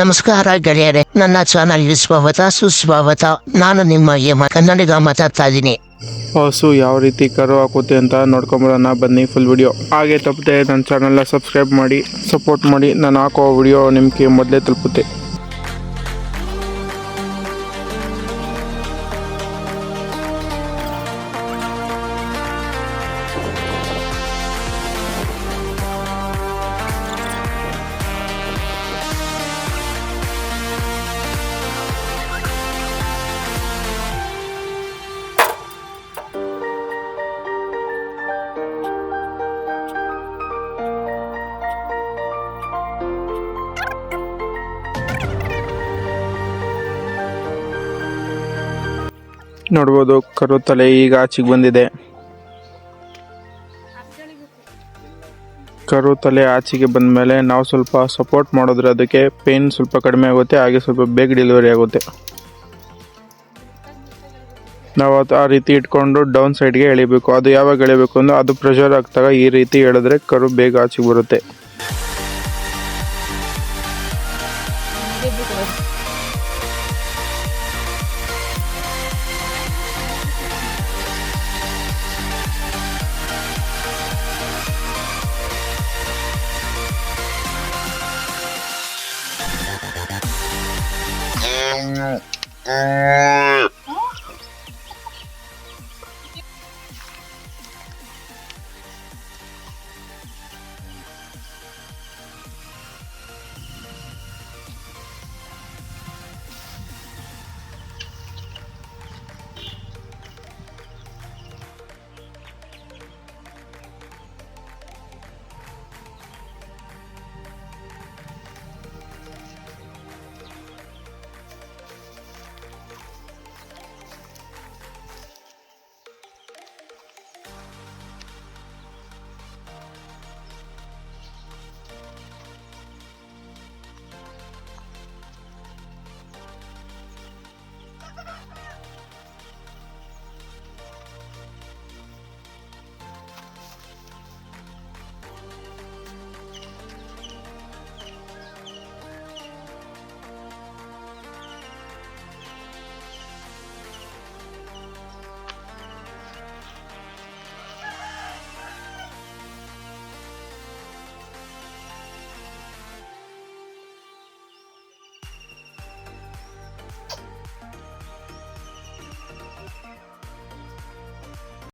ನಮಸ್ಕಾರ ಗೆಳೆಯರೆ, ನನ್ನ ಚಾನಲ್ಗೆ ಸ್ವಾಗತ ಸುಸ್ವಾಗತ. ನಾನು ನಿಮ್ಮ ಕನ್ನಡಿಗ ಮಾತಾಡ್ತಾ ಇದ್ದೀನಿ. ಹಸು ಯಾವ ರೀತಿ ಕರು ಹಾಕುತ್ತೆ ಅಂತ ನೋಡ್ಕೊಂಬರೋಣ ಬನ್ನಿ ಫುಲ್ ವಿಡಿಯೋ. ಹಾಗೆ ತಪ್ಪದೆ ನನ್ನ ಚಾನಲ್ನ ಸಬ್ಸ್ಕ್ರೈಬ್ ಮಾಡಿ ಸಪೋರ್ಟ್ ಮಾಡಿ. ನಾನು ಹಾಕೋ ವಿಡಿಯೋ ನಿಮಗೆ ಮೊದಲೇ ತಲುಪುತ್ತೆ. ನೋಡ್ಬೋದು, ಕರು ತಲೆ ಈಗ ಆಚೆಗೆ ಬಂದಿದೆ. ಕರು ತಲೆ ಆಚೆಗೆ ಬಂದ ಮೇಲೆ ನಾವು ಸ್ವಲ್ಪ ಸಪೋರ್ಟ್ ಮಾಡಿದ್ರೆ ಅದಕ್ಕೆ ಪೇನ್ ಸ್ವಲ್ಪ ಕಡಿಮೆ ಆಗುತ್ತೆ, ಹಾಗೆ ಸ್ವಲ್ಪ ಬೇಗ ಡೆಲಿವರಿ ಆಗುತ್ತೆ. ನಾವು ಆ ರೀತಿ ಇಟ್ಕೊಂಡು ಡೌನ್ ಸೈಡ್ಗೆ ಎಳಿಬೇಕು. ಅದು ಯಾವಾಗ ಎಳಿಬೇಕು ಅಂದ್ರೆ ಅದು ಪ್ರೆಷರ್ ಆಗ್ತಾಗ ಈ ರೀತಿ ಎಳೆದ್ರೆ ಕರು ಬೇಗ ಆಚೆಗೆ ಬರುತ್ತೆ.